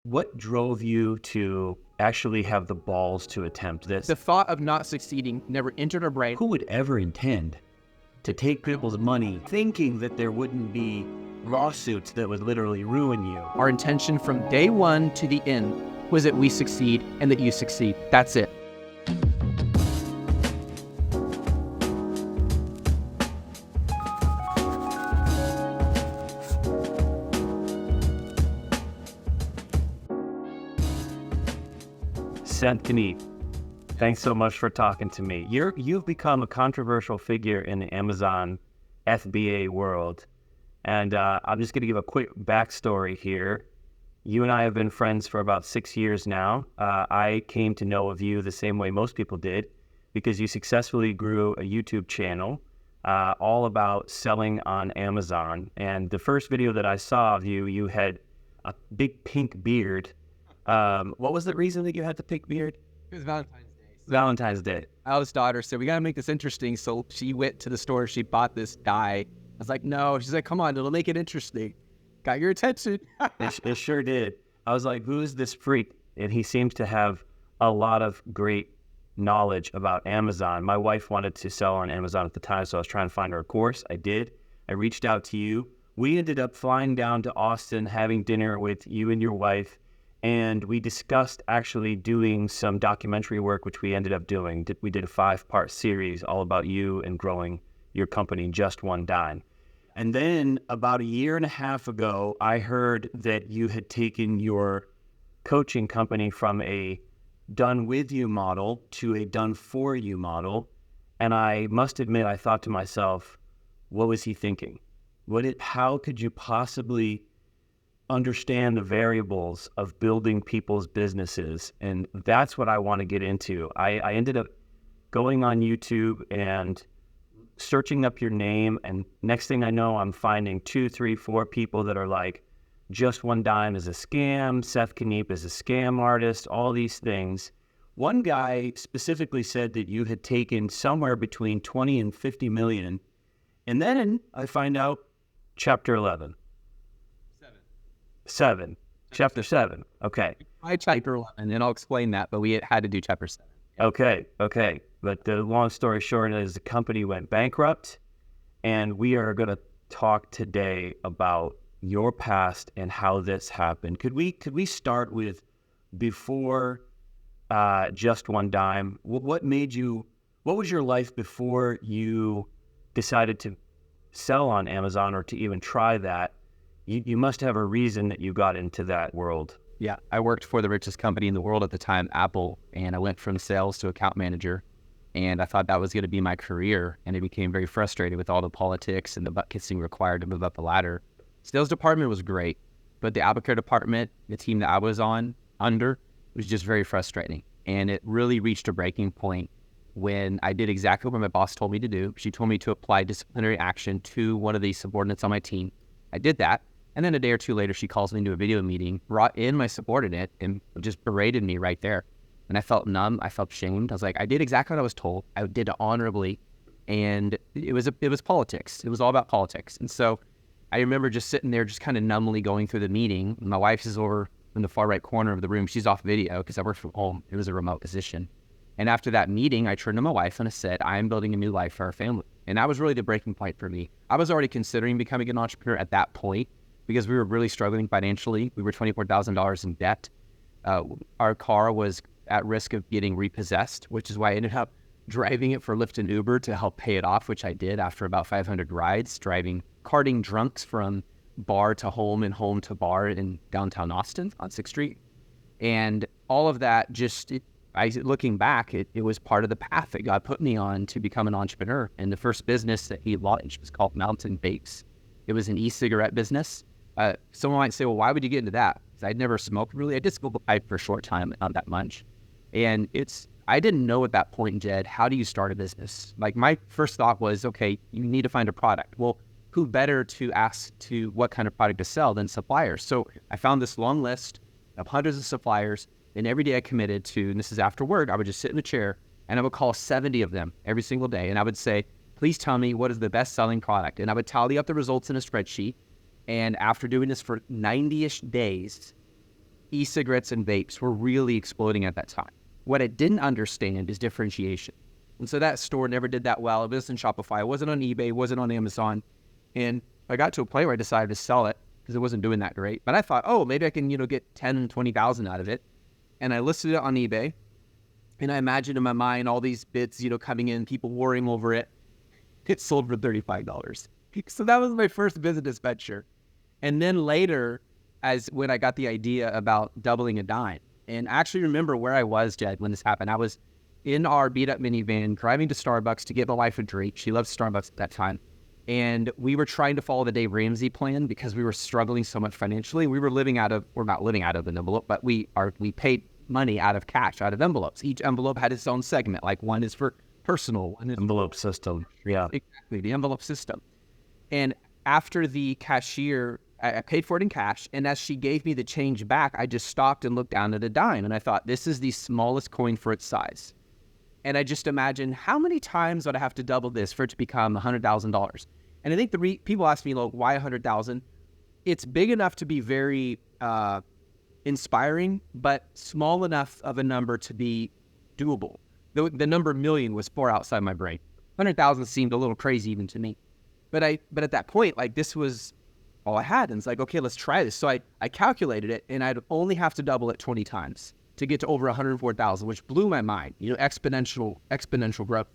What drove you to actually have the balls to attempt this? The thought of not succeeding never entered our brain. Who would ever intend to take people's money thinking that there wouldn't be lawsuits that would literally ruin you? Our intention from day one to the end was that we succeed and that you succeed. That's it. Seth Kniep, thanks so much for talking to me. You've become a controversial figure in the Amazon FBA world. And I'm just going to give a quick backstory here. You and I have been friends for about 6 years now. I came to know of you the same way most people did because you successfully grew a YouTube channel all about selling on Amazon. And the first video that I saw of you, you had a big pink beard. What was the reason that you had the pink beard? It was Valentine's Day. Valentine's Day. My eldest daughter said, we got to make this interesting. So she went to the store. She bought this dye. I was like, no. She's like, come on, it'll make it interesting. Got your attention. It sure did. I was like, who is this freak? And he seems to have a lot of great knowledge about Amazon. My wife wanted to sell on Amazon at the time, so I was trying to find her a course. I did. I reached out to you. We ended up flying down to Austin, having dinner with you and your wife, and we discussed actually doing some documentary work, which we ended up doing. We did a 5-part series all about you and growing your company, Just One Dime. And then about a year and a half ago, I heard that you had taken your coaching company from a done with you model to a done for you model. And I must admit, I thought to myself, what was he thinking? How could you possibly understand the variables of building people's businesses? And that's what I want to get into. I ended up going on YouTube and searching up your name, and next thing I know, I'm finding 2, 3, 4 people that are like, Just One Dime is a scam, Seth Kniep is a scam artist, all these things. One guy specifically said that you had taken somewhere between 20 and 50 million, and then I find out chapter 11. 7. Chapter 7. Okay. I chapter 11, and I'll explain that, but we had to do chapter 7. Okay. But the long story short is the company went bankrupt, and we are going to talk today about your past and how this happened. Could we start with before Just One Dime? What was your life before you decided to sell on Amazon or to even try that? You must have a reason that you got into that world. Yeah, I worked for the richest company in the world at the time, Apple, and I went from sales to account manager, and I thought that was going to be my career, and I became very frustrated with all the politics and the butt kissing required to move up the ladder. Sales department was great, but the AppleCare department, the team that I was under, was just very frustrating, and it really reached a breaking point when I did exactly what my boss told me to do. She told me to apply disciplinary action to one of the subordinates on my team. I did that. And then a day or two later, she calls me into a video meeting, brought in my subordinate, and just berated me right there. And I felt numb. I felt shamed. I was like, I did exactly what I was told. I did it honorably. And it was politics. It was all about politics. And so I remember just sitting there, just kind of numbly going through the meeting. My wife is over in the far right corner of the room. She's off video because I worked from home. It was a remote position. And after that meeting, I turned to my wife and I said, I am building a new life for our family. And that was really the breaking point for me. I was already considering becoming an entrepreneur at that point, because we were really struggling financially. We were $24,000 in debt. Our car was at risk of getting repossessed, which is why I ended up driving it for Lyft and Uber to help pay it off, which I did after about 500 rides, carting drunks from bar to home and home to bar in downtown Austin on 6th Street. And all of that looking back, it was part of the path that God put me on to become an entrepreneur. And the first business that he launched was called Mountain Vapes. It was an e-cigarette business. Someone might say, well, why would you get into that? Because I'd never smoked really. I did smoke a pipe for a short time, not that much. And I didn't know at that point, Jed, how do you start a business? Like my first thought was, okay, you need to find a product. Well, who better to ask to what kind of product to sell than suppliers? So I found this long list of hundreds of suppliers, and every day I committed to, and this is after work, I would just sit in a chair and I would call 70 of them every single day. And I would say, please tell me what is the best selling product. And I would tally up the results in a spreadsheet. And after doing this for 90-ish days, e-cigarettes and vapes were really exploding at that time. What I didn't understand is differentiation. And so that store never did that well. It wasn't Shopify. It wasn't on eBay. It wasn't on Amazon. And I got to a point where I decided to sell it because it wasn't doing that great. But I thought, oh, maybe I can, get 10, 20,000 out of it. And I listed it on eBay. And I imagined in my mind all these bids, coming in, people warring over it. It sold for $35. So that was my first business venture. And then later, when I got the idea about doubling a dime, and I actually remember where I was, Jed, when this happened. I was in our beat-up minivan driving to Starbucks to get my wife a drink. She loves Starbucks at that time. And we were trying to follow the Dave Ramsey plan because we were struggling so much financially. We were not living out of an envelope, but we paid money out of cash, out of envelopes. Each envelope had its own segment. Like one is for personal. One is envelope system. Yeah. Exactly, the envelope system. And after the cashier, I paid for it in cash. And as she gave me the change back, I just stopped and looked down at a dime. And I thought, this is the smallest coin for its size. And I just imagined, how many times would I have to double this for it to become $100,000? And I think people ask me, like, why 100,000? It's big enough to be very inspiring, but small enough of a number to be doable. The number million was far outside my brain. 100,000 seemed a little crazy even to me. But at that point, like, this was all I had. And it's like, okay, let's try this. So I calculated it, and I'd only have to double it 20 times to get to over 104,000, which blew my mind, exponential growth.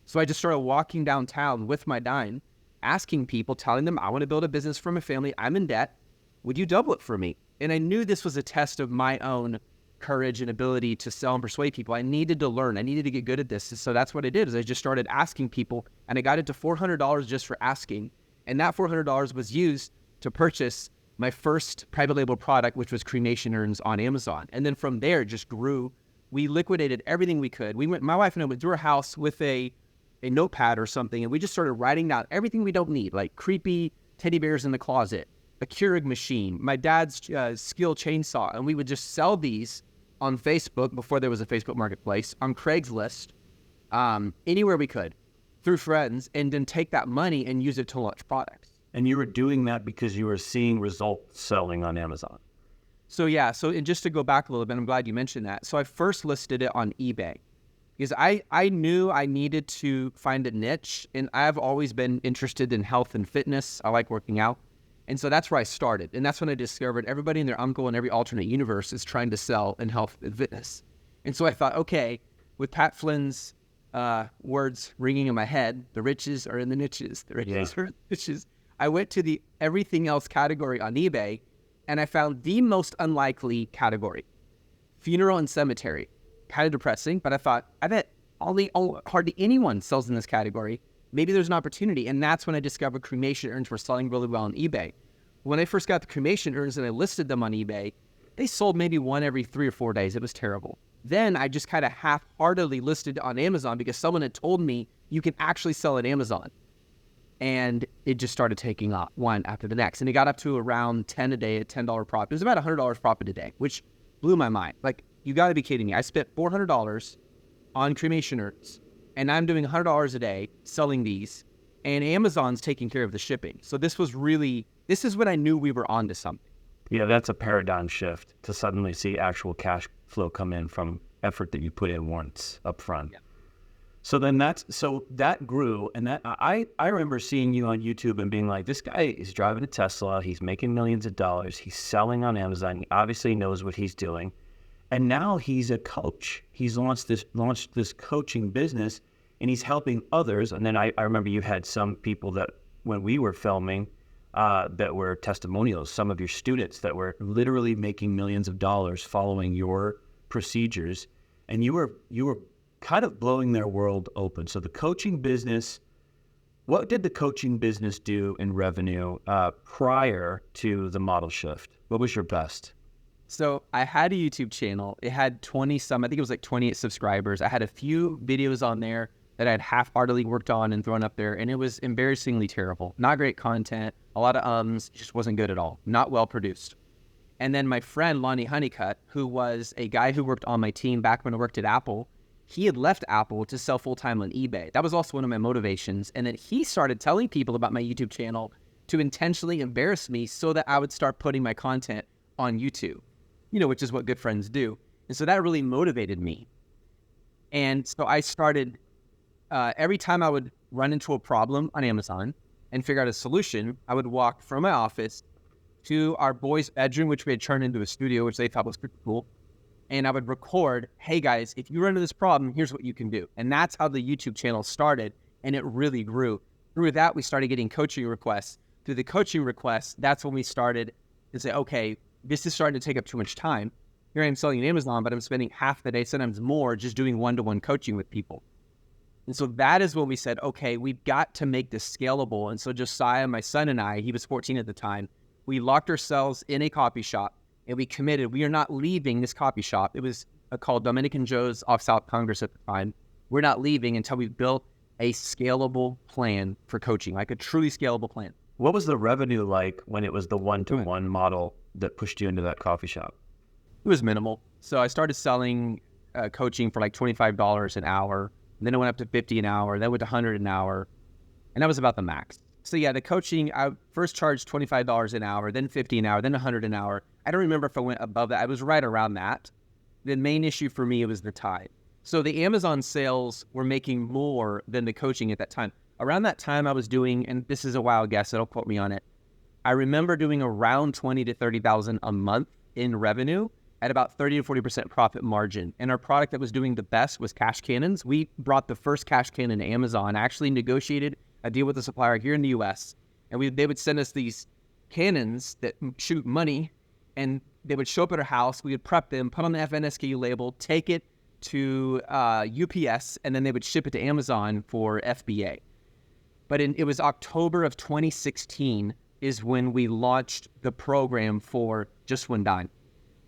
So I just started walking downtown with my dime, asking people, telling them, I want to build a business for my family. I'm in debt. Would you double it for me? And I knew this was a test of my own courage and ability to sell and persuade people. I needed to learn. I needed to get good at this. So that's what I did, is I just started asking people, and I got it to $400 just for asking. And that $400 was used to purchase my first private label product, which was cremation urns on Amazon. And then from there, it just grew. We liquidated everything we could. My wife and I went to her house with a notepad or something, and we just started writing down everything we don't need, like creepy teddy bears in the closet, a Keurig machine, my dad's Skill chainsaw. And we would just sell these on Facebook before there was a Facebook marketplace, on Craigslist, anywhere we could, through friends, and then take that money and use it to launch products. And you were doing that because you were seeing results selling on Amazon. So and just to go back a little bit, I'm glad you mentioned that. So I first listed it on eBay because I knew I needed to find a niche, and I've always been interested in health and fitness. I like working out. And so that's where I started. And that's when I discovered everybody and their uncle in every alternate universe is trying to sell in health and fitness. And so I thought, okay, with Pat Flynn's words ringing in my head, the riches are in the niches. The riches are in the niches. I went to the everything else category on eBay, and I found the most unlikely category, funeral and cemetery. Kind of depressing, but I thought, I bet hardly anyone sells in this category. Maybe there's an opportunity. And that's when I discovered cremation urns were selling really well on eBay. When I first got the cremation urns and I listed them on eBay, they sold maybe one every 3 or 4 days. It was terrible. Then I just kind of half-heartedly listed on Amazon because someone had told me you can actually sell at Amazon. And it just started taking off one after the next. And it got up to around 10 a day at $10 profit. It was about $100 profit a day, which blew my mind. Like, you got to be kidding me. I spent $400 on cremation urns, and I'm doing $100 a day selling these, and Amazon's taking care of the shipping. So this is when I knew we were onto something. Yeah, that's a paradigm shift to suddenly see actual cash flow come in from effort that you put in once up front. Yeah. So that grew, and that I remember seeing you on YouTube and being like, this guy is driving a Tesla, he's making millions of dollars, he's selling on Amazon, he obviously knows what he's doing, and now he's a coach. He's launched this coaching business, and he's helping others. And then I remember you had some people that when we were filming that were testimonials, some of your students that were literally making millions of dollars following your procedures, and you were kind of blowing their world open. So the coaching business, what did the coaching business do in revenue prior to the model shift? What was your best? So I had a YouTube channel. It had 20 some, I think it was like 28 subscribers. I had a few videos on there that I'd half-heartedly worked on and thrown up there, and it was embarrassingly terrible. Not great content, a lot of just wasn't good at all. Not well produced. And then my friend Lonnie Honeycutt, who was a guy who worked on my team back when I worked at Apple, he had left Apple to sell full-time on eBay. That was also one of my motivations. And then he started telling people about my YouTube channel to intentionally embarrass me so that I would start putting my content on YouTube. which is what good friends do. And so that really motivated me. And so I started, every time I would run into a problem on Amazon and figure out a solution, I would walk from my office to our boys' bedroom, which we had turned into a studio, which they thought was pretty cool. And I would record, hey guys, if you run into this problem, here's what you can do. And that's how the YouTube channel started. And it really grew. Through that, we started getting coaching requests. Through the coaching requests, that's when we started to say, okay, this is starting to take up too much time. Here I am selling on Amazon, but I'm spending half the day, sometimes more, just doing one-to-one coaching with people. And so that is when we said, okay, we've got to make this scalable. And so Josiah, my son, and I, he was 14 at the time, we locked ourselves in a coffee shop and we committed, we are not leaving this coffee shop. It was called Dominican Joe's off South Congress at the time. We're not leaving until we built a scalable plan for coaching, like a truly scalable plan. What was the revenue like when it was the one-to-one model that pushed you into that coffee shop? It was minimal. So I started selling coaching for like $25 an hour. And then it went up to $50 an hour. Then it went to $100 an hour. And that was about the max. So yeah, the coaching, I first charged $25 an hour, then $50 an hour, then $100 an hour. I don't remember if I went above that. I was right around that. The main issue for me was the time. So the Amazon sales were making more than the coaching at that time. Around that time I was doing, and this is a wild guess, so don't quote me on it, I remember doing around $20,000 to $30,000 a month in revenue at about 30 to 40% profit margin. And our product that was doing the best was cash cannons. We brought the first cash cannon to Amazon, actually negotiated a deal with the supplier here in the US. And they would send us these cannons that shoot money, and they would show up at our house. We would prep them, put on the FNSKU label, take it to UPS, and then they would ship it to Amazon for FBA. But it was October of 2016 is when we launched the program for just one dime.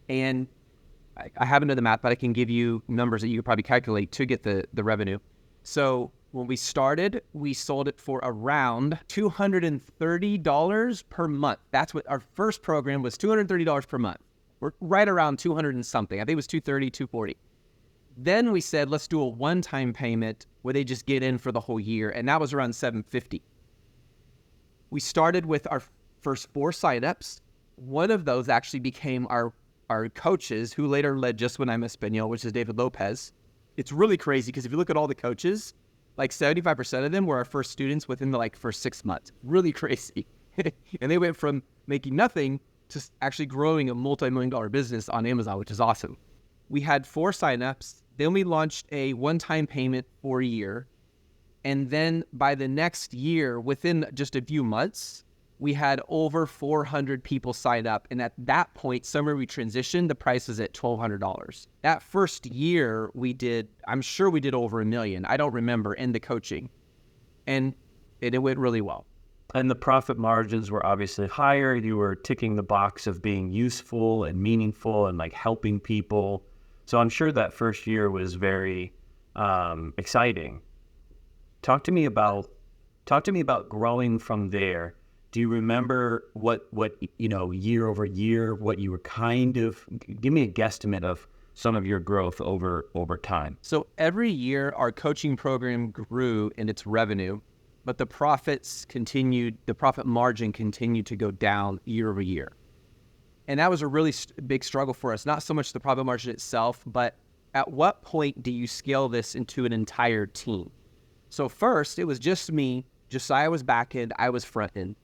And I haven't done the math, but I can give you numbers that you could probably calculate to get the revenue. So when we started, we sold it for around $230 per month. That's what our first program was, $230 per month. We're right around 200 and something. I think it was 230, 240. Then we said, let's do a one-time payment where they just get in for the whole year. And that was around $750. We started with our first 4 signups. One of those actually became our coaches, who later led Just When I'm Espanol, which is David Lopez. It's really crazy because if you look at all the coaches, like 75% of them were our first students within the first 6 months. Really crazy. And they went from making nothing to actually growing a multi-million-dollar business on Amazon, which is awesome. We had 4 signups. Then we launched a one-time payment for a year. And then by the next year, within just a few months, we had over 400 people sign up. And at that point, somewhere we transitioned, the price was at $1,200. That first year I'm sure we did over $1 million. I don't remember, in the coaching. And it went really well. And the profit margins were obviously higher. You were ticking the box of being useful and meaningful and helping people. So I'm sure that first year was very exciting. Talk to me about growing from there. Do you remember what year over year, what you were give me a guesstimate of some of your growth over time? So every year our coaching program grew in its revenue, but the profit margin continued to go down year over year. And that was a really big struggle for us. Not so much the profit margin itself, but at what point do you scale this into an entire team? So first, it was just me. Josiah was back end, I was front end.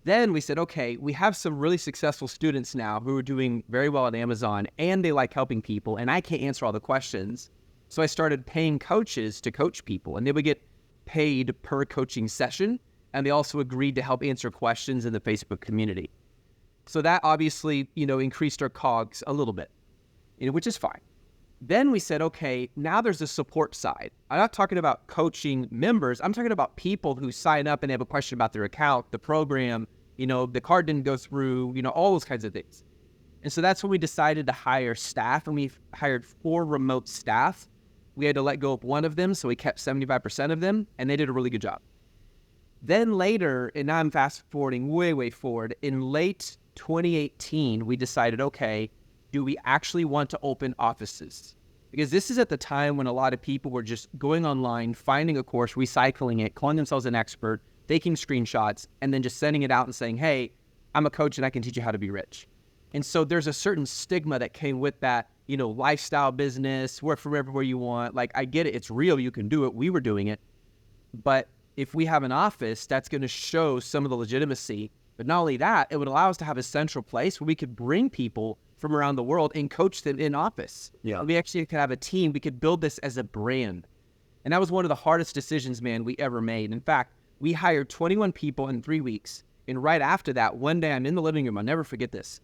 Then we said, okay, we have some really successful students now who are doing very well at Amazon, and they like helping people, and I can't answer all the questions. So I started paying coaches to coach people, and they would get paid per coaching session, and they also agreed to help answer questions in the Facebook community. So that obviously, increased our COGS a little bit, which is fine. Then we said, okay, now there's a support side. I'm not talking about coaching members. I'm talking about people who sign up and they have a question about their account, the program, the card didn't go through, all those kinds of things. And so that's when we decided to hire staff, and we hired 4 remote staff. We had to let go of one of them, so we kept 75% of them, and they did a really good job. Then later, and now I'm fast forwarding way, way forward, in late 2018, we decided, okay, do we actually want to open offices? Because this is at the time when a lot of people were just going online, finding a course, recycling it, calling themselves an expert, taking screenshots, and then just sending it out and saying, hey, I'm a coach and I can teach you how to be rich. And so there's a certain stigma that came with that, you know, lifestyle business, work from everywhere you want. Like, I get it. It's real. You can do it. We were doing it. But if we have an office, that's going to show some of the legitimacy. But not only that, it would allow us to have a central place where we could bring people from around the world and coach them in office. Yeah. We actually could have a team. We could build this as a brand. And that was one of the hardest decisions, man, we ever made. In fact, we hired 21 people in 3 weeks. And right after that, one day I'm in the living room. I'll never forget this.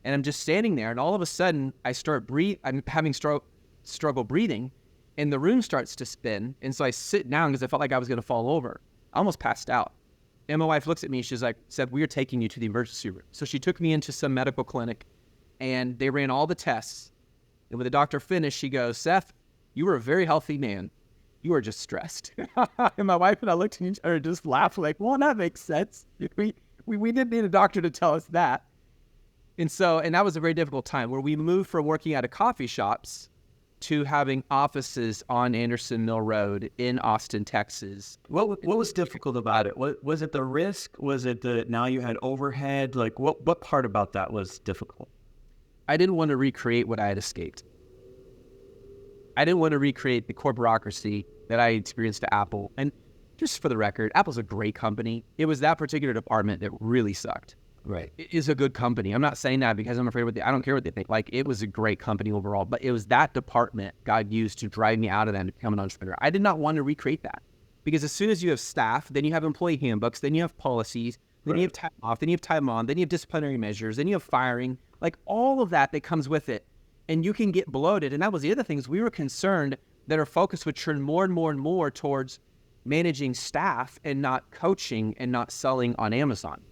And I'm just standing there, and all of a sudden, I'm having struggle breathing, and the room starts to spin. And so I sit down because I felt like I was going to fall over. I almost passed out. And my wife looks at me. She's like, Seth, we are taking you to the emergency room. So she took me into some medical clinic, and they ran all the tests. And when the doctor finished, she goes, Seth, you were a very healthy man. You were just stressed. And my wife and I looked at each other and just laughed like, well, that makes sense. We didn't need a doctor to tell us that. And that was a very difficult time where we moved from working out of coffee shops to having offices on Anderson Mill Road in Austin, Texas. What was difficult about it? Was it the risk? Was it now you had overhead? Like what part about that was difficult? I didn't want to recreate what I had escaped. I didn't want to recreate the corporocracy that I experienced at Apple. And just for the record, Apple's a great company. It was that particular department that really sucked. Right. It is a good company. I'm not saying that because I'm afraid I don't care what they think. Like, it was a great company overall, but it was that department God used to drive me out of that and become an entrepreneur. I did not want to recreate that because as soon as you have staff, then you have employee handbooks, then you have policies, then you have time off, then you have time on, then you have disciplinary measures, then you have firing, like all of that comes with it. And you can get bloated. And that was the other thing is we were concerned that our focus would turn more and more and more towards managing staff and not coaching and not selling on Amazon.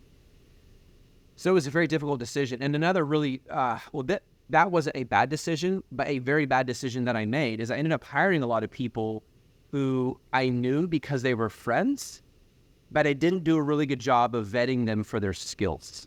So it was a very difficult decision. And another really, that wasn't a bad decision, but a very bad decision that I made is I ended up hiring a lot of people who I knew because they were friends, but I didn't do a really good job of vetting them for their skills.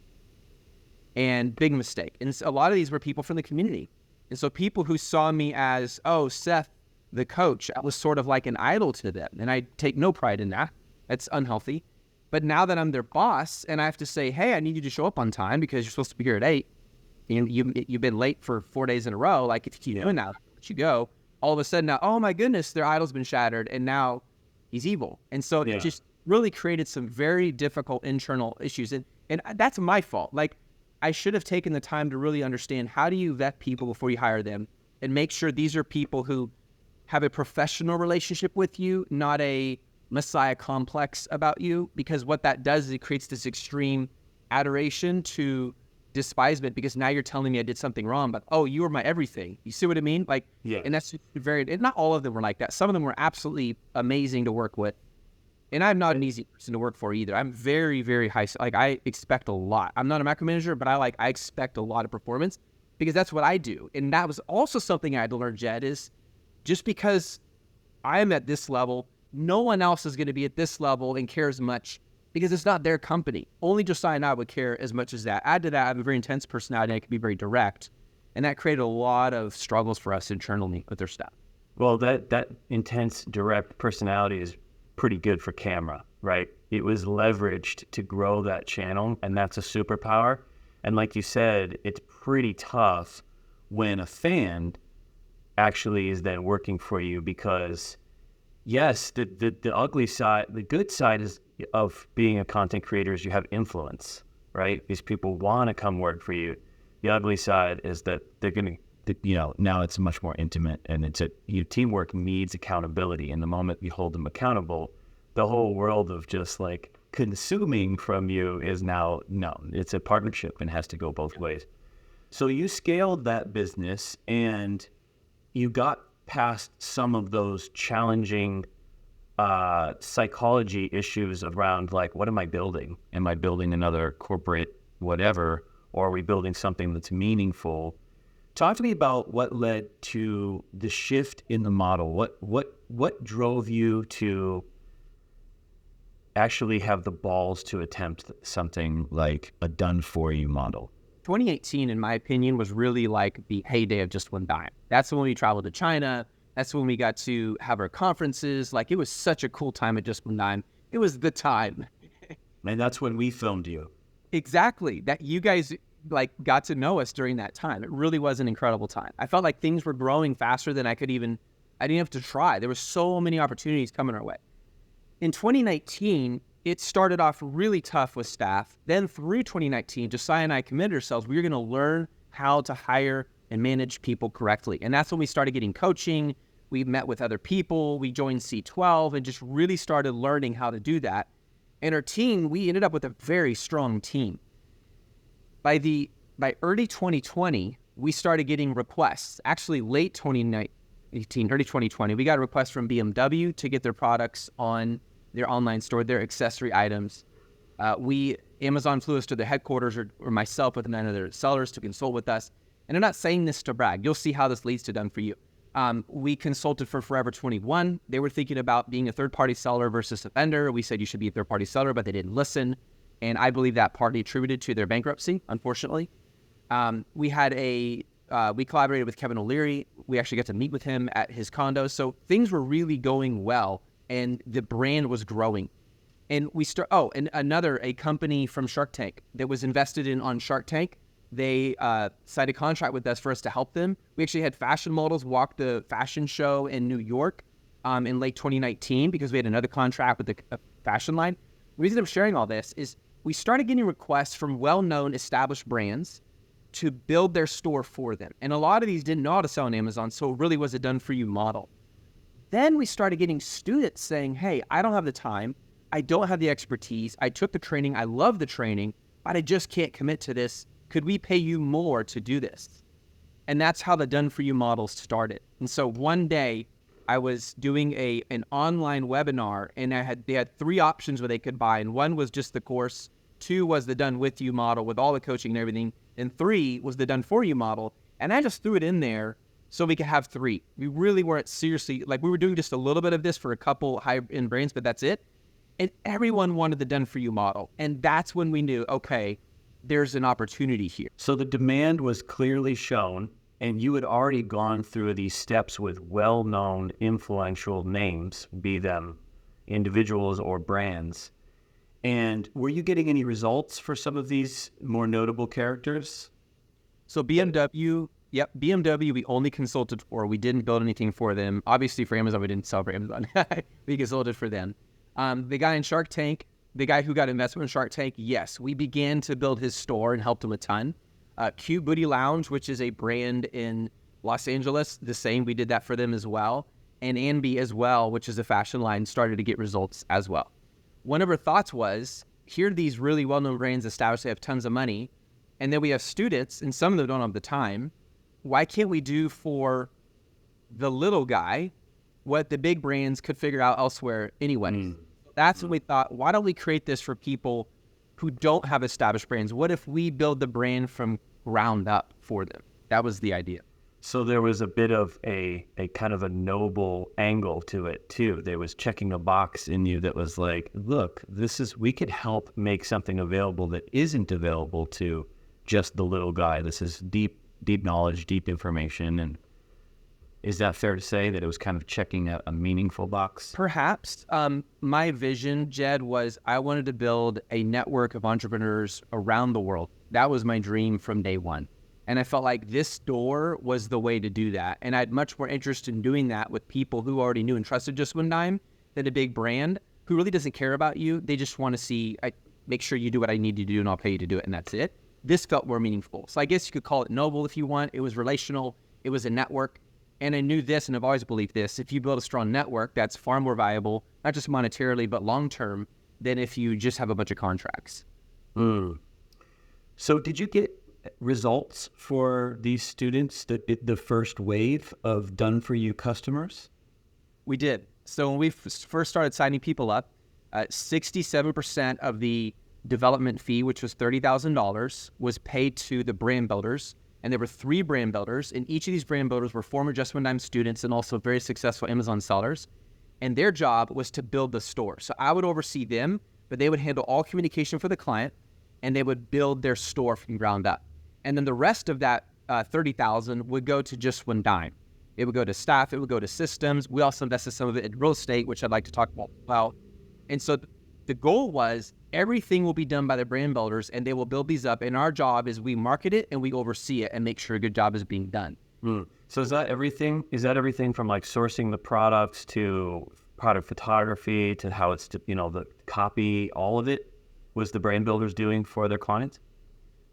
And big mistake. And a lot of these were people from the community. And so people who saw me as, oh, Seth, the coach, I was sort of like an idol to them. And I take no pride in that. That's unhealthy. But now that I'm their boss and I have to say, hey, I need you to show up on time because you're supposed to be here at 8. And you've been late for 4 days in a row. Like, if you keep doing that, let you go. All of a sudden now, oh my goodness, their idol's been shattered and now he's evil. And so it just really created some very difficult internal issues. And that's my fault. Like, I should have taken the time to really understand how do you vet people before you hire them and make sure these are people who have a professional relationship with you, not a messiah complex about you, because what that does is it creates this extreme adoration to despisement because now you're telling me I did something wrong, but oh, you were my everything. You see what I mean? Like, and that's and not all of them were like that. Some of them were absolutely amazing to work with. And I'm not an easy person to work for either. I'm very, very high. Like, I expect a lot. I'm not a micromanager, but I expect a lot of performance because that's what I do. And that was also something I had to learn, Jed, is just because I'm at this level, no one else is going to be at this level and care as much because it's not their company. Only Josiah and I would care as much as that. Add to that, I have a very intense personality. I can be very direct. And that created a lot of struggles for us internally with their staff. Well, that intense, direct personality is pretty good for camera, right? It was leveraged to grow that channel, and that's a superpower. And like you said, it's pretty tough when a fan actually is then working for you because, yes, the ugly side, the good side is of being a content creator is you have influence, right? These people want to come work for you. The ugly side is that they're going to, now it's much more intimate and teamwork needs accountability. And the moment you hold them accountable, the whole world of just like consuming from you is now, no, it's a partnership and has to go both ways. So you scaled that business and you got past some of those challenging psychology issues around like, what am I building? Am I building another corporate whatever? Or are we building something that's meaningful? Talk to me about what led to the shift in the model. What drove you to actually have the balls to attempt something like a done-for-you model? 2018, in my opinion, was really like the heyday of Just One Dime. That's when we traveled to China. That's when we got to have our conferences. Like, it was such a cool time at Just One Dime. It was the time. And that's when we filmed you. Exactly. That you guys like got to know us during that time. It really was an incredible time. I felt like things were growing faster than I didn't have to try. There were so many opportunities coming our way. In 2019, it started off really tough with staff. Then through 2019, Josiah and I committed ourselves. We were going to learn how to hire and manage people correctly. And that's when we started getting coaching. We met with other people. We joined C12 and just really started learning how to do that. And our team, we ended up with a very strong team. By early 2020, we started getting requests. Actually, late 2019, early 2020, we got a request from BMW to get their products on their online store, their accessory items. Amazon flew us to their headquarters, or myself with none of their sellers to consult with us. And I'm not saying this to brag. You'll see how this leads to done for you. We consulted for Forever 21. They were thinking about being a third-party seller versus a vendor. We said you should be a third-party seller, but they didn't listen. And I believe that partly attributed to their bankruptcy, unfortunately. We collaborated with Kevin O'Leary. We actually got to meet with him at his condo. So things were really going well, and the brand was growing. And a company from Shark Tank that was invested in on Shark Tank, they signed a contract with us for us to help them. We actually had fashion models walk the fashion show in New York in late 2019 because we had another contract with a fashion line. The reason I'm sharing all this is we started getting requests from well-known established brands to build their store for them. And a lot of these didn't know how to sell on Amazon, so it really was a done-for-you model. Then we started getting students saying, hey, I don't have the time. I don't have the expertise. I took the training. I love the training, but I just can't commit to this. Could we pay you more to do this? And that's how the done-for-you model started. And so one day I was doing an online webinar, and they had 3 options where they could buy. And 1 was just the course. 2 was the done-with-you model with all the coaching and everything. And 3 was the done-for-you model. And I just threw it in there so we could have 3. We really weren't seriously, like we were doing just a little bit of this for a couple high-end brands, but that's it. And everyone wanted the done-for-you model. And that's when we knew, okay, there's an opportunity here. So the demand was clearly shown, and you had already gone through these steps with well-known, influential names, be them individuals or brands. And were you getting any results for some of these more notable characters? So BMW, we only consulted for. We didn't build anything for them. Obviously for Amazon, we didn't sell for Amazon. We consulted for them. The guy in Shark Tank, the guy who got investment in Shark Tank, yes, we began to build his store and helped him a ton. Cute Booty Lounge, which is a brand in Los Angeles, the same. We did that for them as well. And Anby as well, which is a fashion line, started to get results as well. One of our thoughts was, here are these really well-known brands established, they have tons of money, and then we have students, and some of them don't have the time. Why can't we do for the little guy what the big brands could figure out elsewhere anyway? That's when we thought, why don't we create this for people who don't have established brands? What if we build the brand from ground up for them? That was the idea. So there was a bit of a kind of a noble angle to it too. There was checking a box in you that was like, look, we could help make something available that isn't available to just the little guy. This is deep knowledge, deep information. And is that fair to say that it was kind of checking a meaningful box? Perhaps. My vision, Jed, was I wanted to build a network of entrepreneurs around the world. That was my dream from day one. And I felt like this store was the way to do that. And I had much more interest in doing that with people who already knew and trusted Just One Dime than a big brand who really doesn't care about you. They just want to see, make sure you do what I need to do and I'll pay you to do it, and that's it. This felt more meaningful. So I guess you could call it noble if you want. It was relational. It was a network. And I knew this, and I've always believed this. If you build a strong network, that's far more valuable, not just monetarily, but long-term, than if you just have a bunch of contracts. So did you get results for these students, the first wave of done-for-you customers? We did. So when we first started signing people up, 67% of the development fee, which was $30,000, was paid to the brand builders. And there were 3 brand builders, and each of these brand builders were former Just One Dime students and also very successful Amazon sellers. And their job was to build the store. So I would oversee them, but they would handle all communication for the client, and they would build their store from ground up. And then the rest of that $30,000 would go to Just One Dime. It would go to staff. It would go to systems. We also invested some of it in real estate, which I'd like to talk about as well. And so The goal was everything will be done by the brand builders and they will build these up. And our job is we market it and we oversee it and make sure a good job is being done. So is that everything? Is that everything from like sourcing the products to product photography to how it's, the copy, all of it was the brand builders doing for their clients?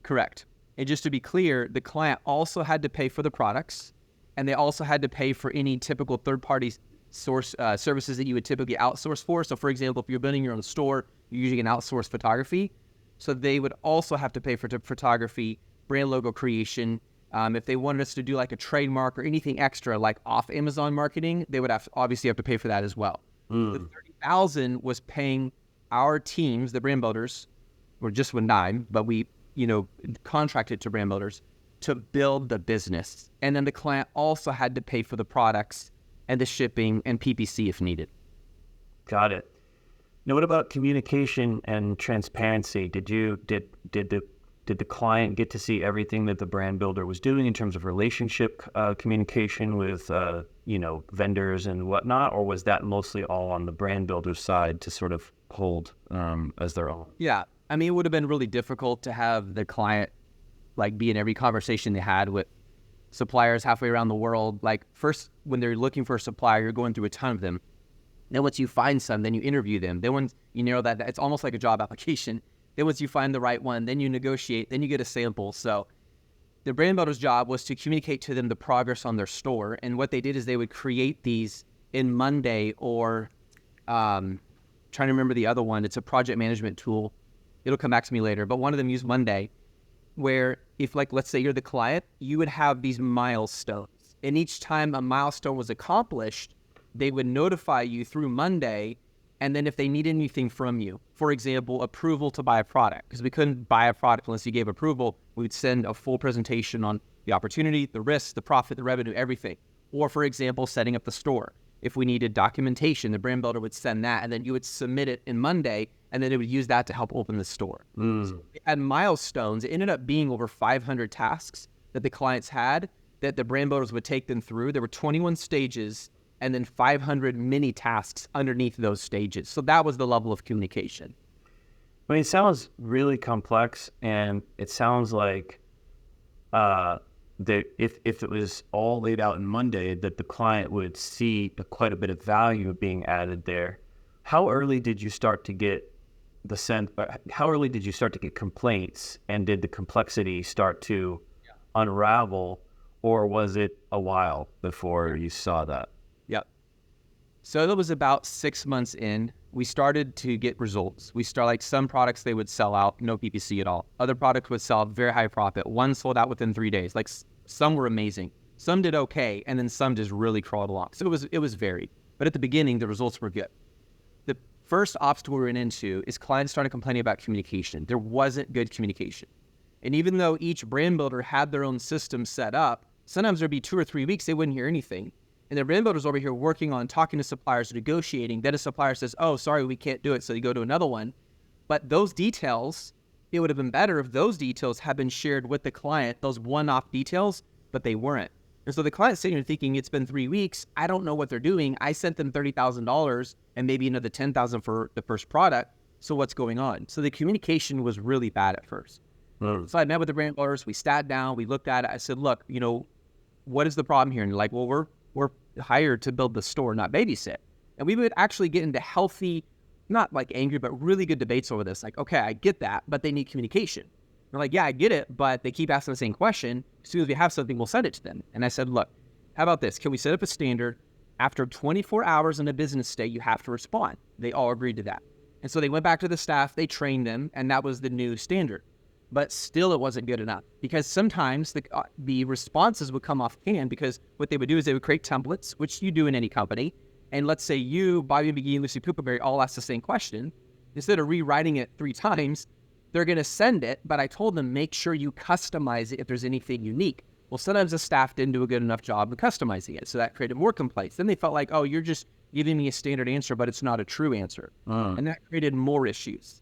Correct. And just to be clear, the client also had to pay for the products and they also had to pay for any typical third-party source services that you would typically outsource for. So for example, if you're building your own store, you're using an outsourced photography. So they would also have to pay for photography, brand logo creation. If they wanted us to do like a trademark or anything extra, like off Amazon marketing, they would obviously have to pay for that as well. The $30,000 was paying our teams, the brand builders, or just with Kniep, but we, contracted to brand builders to build the business. And then the client also had to pay for the products and the shipping and PPC if needed. Got it. Now, what about communication and transparency? Did the client get to see everything that the brand builder was doing in terms of relationship communication with vendors and whatnot, or was that mostly all on the brand builder's side to sort of hold as their own? Yeah, I mean, it would have been really difficult to have the client like be in every conversation they had with suppliers halfway around the world. Like first, when they're looking for a supplier, you're going through a ton of them. Then once you find some, then you interview them. Then once you narrow that, it's almost like a job application. Then once you find the right one, then you negotiate, then you get a sample. So the brand builder's job was to communicate to them the progress on their store. And what they did is they would create these in Monday or trying to remember the other one. It's a project management tool. It'll come back to me later. But one of them used Monday, where if like, let's say you're the client, you would have these milestones. And each time a milestone was accomplished, they would notify you through Monday. And then if they need anything from you, for example, approval to buy a product, because we couldn't buy a product unless you gave approval, we would send a full presentation on the opportunity, the risks, the profit, the revenue, everything. Or for example, setting up the store. If we needed documentation, the brand builder would send that and then you would submit it in Monday and then it would use that to help open the store. So at milestones, it ended up being over 500 tasks that the clients had that the brand builders would take them through. There were 21 stages and then 500 mini tasks underneath those stages. So that was the level of communication. I mean, it sounds really complex, and it sounds like if it was all laid out in Monday, that the client would see quite a bit of value being added there. How early did you start to get complaints, and did the complexity start to unravel, or was it a while before you saw that? Yep. So that was about 6 months in. We started to get results. We start like some products they would sell out, no PPC at all. Other products would sell very high profit. One sold out within 3 days. Like some were amazing. Some did okay, and then some just really crawled along. So it was varied. But at the beginning, the results were good. The first obstacle we ran into is clients started complaining about communication. There wasn't good communication. And even though each brand builder had their own system set up, sometimes there'd be 2 or 3 weeks they wouldn't hear anything. And the brand builder's over here working on talking to suppliers, negotiating. Then a supplier says, oh, sorry, we can't do it. So you go to another one. But those details, it would have been better if those details had been shared with the client, those one-off details, but they weren't. And so the client's sitting here thinking, it's been 3 weeks. I don't know what they're doing. I sent them $30,000 and maybe another $10,000 for the first product. So what's going on? So the communication was really bad at first. So I met with the brand builders. We sat down. We looked at it. I said, look, what is the problem here? And they're like, well, we're hired to build the store, not babysit. And we would actually get into healthy, not like angry, but really good debates over this. Like, okay, I get that, but they need communication. They're like, yeah, I get it, but they keep asking the same question. As soon as we have something, we'll send it to them. And I said, look, how about this? Can we set up a standard? After 24 hours in a business day, you have to respond. They all agreed to that. And so they went back to the staff, they trained them, and that was the new standard. But still, it wasn't good enough because sometimes the responses would come off can, because what they would do is they would create templates, which you do in any company. And let's say you, Bobby McGee, and Lucy Pooperberry all ask the same question. Instead of rewriting it 3 times, they're going to send it. But I told them, make sure you customize it if there's anything unique. Well, sometimes the staff didn't do a good enough job of customizing it. So that created more complaints. Then they felt like, oh, you're just giving me a standard answer, but it's not a true answer. And that created more issues.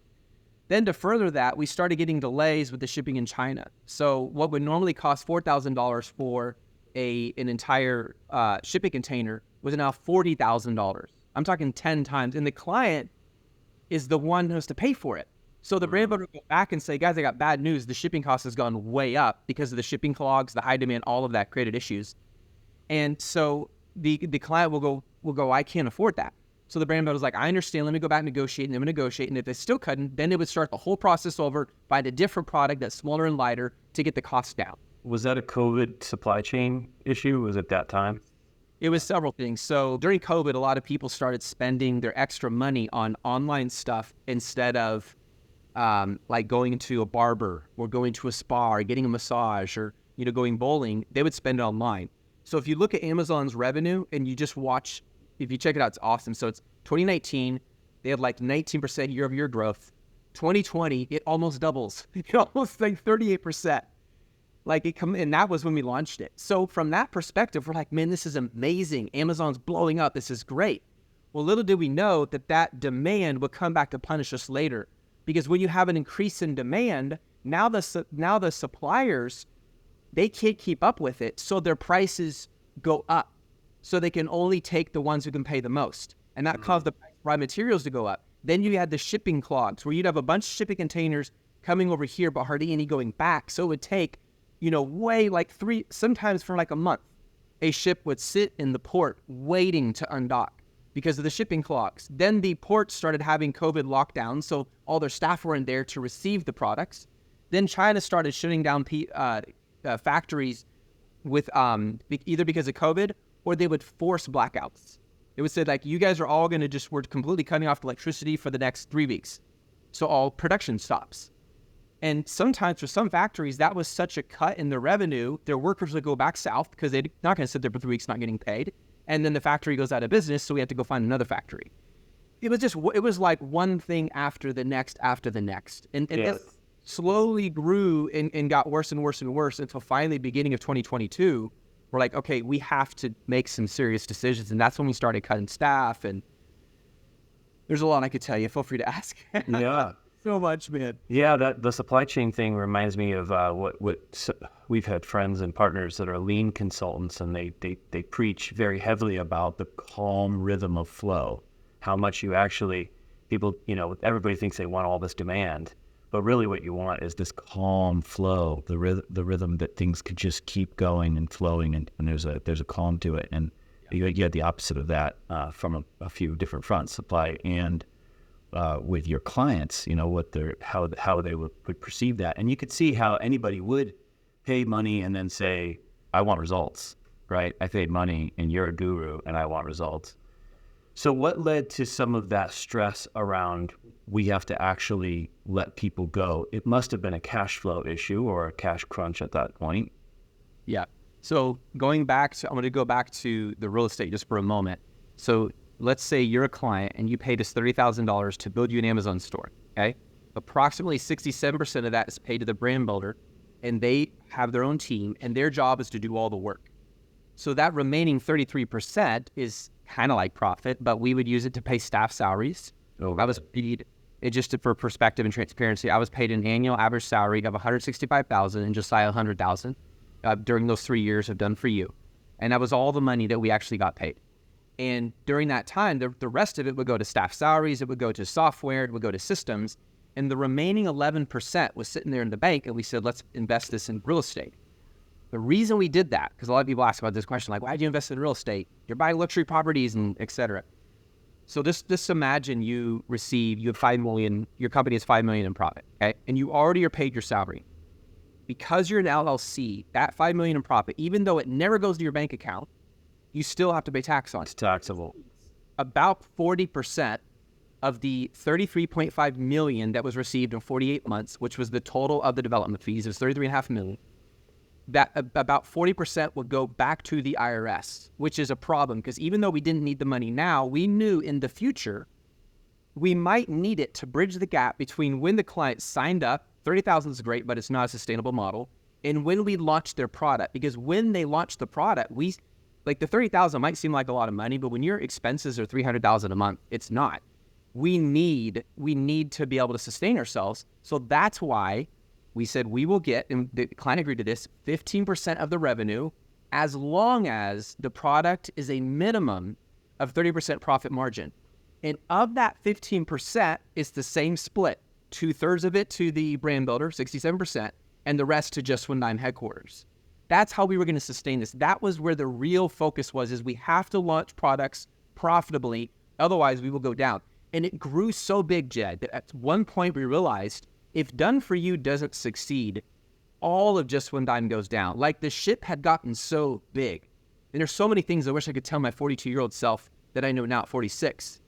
Then to further that, we started getting delays with the shipping in China. So what would normally cost $4,000 for an entire shipping container was now $40,000. I'm talking 10 times. And the client is the one who has to pay for it. So the brand builder will go back and say, guys, I got bad news. The shipping cost has gone way up because of the shipping clogs, the high demand, all of that created issues. And so the client will go, I can't afford that. So the brand builder's like, I understand. Let me go back and negotiate. And I'm going to negotiate. And if they still couldn't, then it would start the whole process over, find a different product that's smaller and lighter to get the cost down. Was that a COVID supply chain issue? Was it that time? It was several things. So during COVID, a lot of people started spending their extra money on online stuff instead of like going to a barber or going to a spa or getting a massage or, going bowling. They would spend it online. So if you look at Amazon's revenue and you just watch, if you check it out, it's awesome. So it's 2019, they had like 19% year-over-year growth. 2020, it almost doubles. It almost like 38%. And that was when we launched it. So from that perspective, we're like, man, this is amazing. Amazon's blowing up. This is great. Well, little did we know that demand would come back to punish us later. Because when you have an increase in demand, now the suppliers, they can't keep up with it. So their prices go up. So they can only take the ones who can pay the most. And that caused the price of raw materials to go up. Then you had the shipping clogs where you'd have a bunch of shipping containers coming over here, but hardly any going back. So it would take, way like sometimes for like a month, a ship would sit in the port waiting to undock because of the shipping clogs. Then the port started having COVID lockdowns, so all their staff weren't there to receive the products. Then China started shutting down factories with either because of COVID or they would force blackouts. It would say like, you guys are all going to we're completely cutting off electricity for the next 3 weeks. So all production stops. And sometimes for some factories, that was such a cut in their revenue, their workers would go back south because they're not going to sit there for 3 weeks not getting paid. And then the factory goes out of business, so we have to go find another factory. It was like one thing after the next, And it slowly grew and got worse and worse and worse until finally beginning of 2022, we're like, okay, we have to make some serious decisions. And that's when we started cutting staff. And there's a lot I could tell you. Feel free to ask. Yeah. So much, man. Yeah, the supply chain thing reminds me of we've had friends and partners that are lean consultants, and they preach very heavily about the calm rhythm of flow. How much people, everybody thinks they want all this demand, but really what you want is this calm flow, the rhythm that things could just keep going and flowing, and there's a calm to it. And you had the opposite of that from a few different fronts, supply and with your clients, how they would perceive that. And you could see how anybody would pay money and then say, I want results, right? I paid money and you're a guru and I want results. So what led to some of that stress around we have to actually let people go? It must have been a cash flow issue or a cash crunch at that point. Yeah. So I'm going to go back to the real estate just for a moment. So let's say you're a client and you paid us $30,000 to build you an Amazon store, okay? Approximately 67% of that is paid to the brand builder, and they have their own team, and their job is to do all the work. So that remaining 33% is kind of like profit, but we would use it to pay staff salaries. Oh, I was paid, for perspective and transparency, I was paid an annual average salary of $165,000 and just shy of $100,000 during those 3 years of Done For You. And that was all the money that we actually got paid. And during that time, the rest of it would go to staff salaries, it would go to software, it would go to systems, and the remaining 11% was sitting there in the bank, and we said, let's invest this in real estate. The reason we did that, because a lot of people ask about this question, like, why do you invest in real estate? You're buying luxury properties and et cetera. So just imagine you have $5 million, your company has $5 million in profit, okay? And you already are paid your salary. Because you're an LLC, that $5 million in profit, even though it never goes to your bank account, you still have to pay tax on it. It's taxable. About 40% of the $33.5 million that was received in 48 months, which was the total of the development fees, it was $33.5 million, that about 40% would go back to the IRS, which is a problem because even though we didn't need the money now, we knew in the future we might need it to bridge the gap between when the client signed up, $30,000 is great, but it's not a sustainable model, and when we launched their product. Because when they launched the product, the $30,000 might seem like a lot of money, but when your expenses are $300,000 a month, it's not. We need to be able to sustain ourselves. So that's why we said we will get, and the client agreed to this, 15% of the revenue as long as the product is a minimum of 30% profit margin. And of that 15%, it's the same split. 2/3 of it to the brand builder, 67%, and the rest to Just One Dime headquarters. That's how we were going to sustain this. That was where the real focus was, is we have to launch products profitably. Otherwise, we will go down. And it grew so big, Jed, that at one point we realized if Done For You doesn't succeed, all of Just One Dime goes down. Like, the ship had gotten so big. And there's so many things I wish I could tell my 42-year-old self that I know now at 46.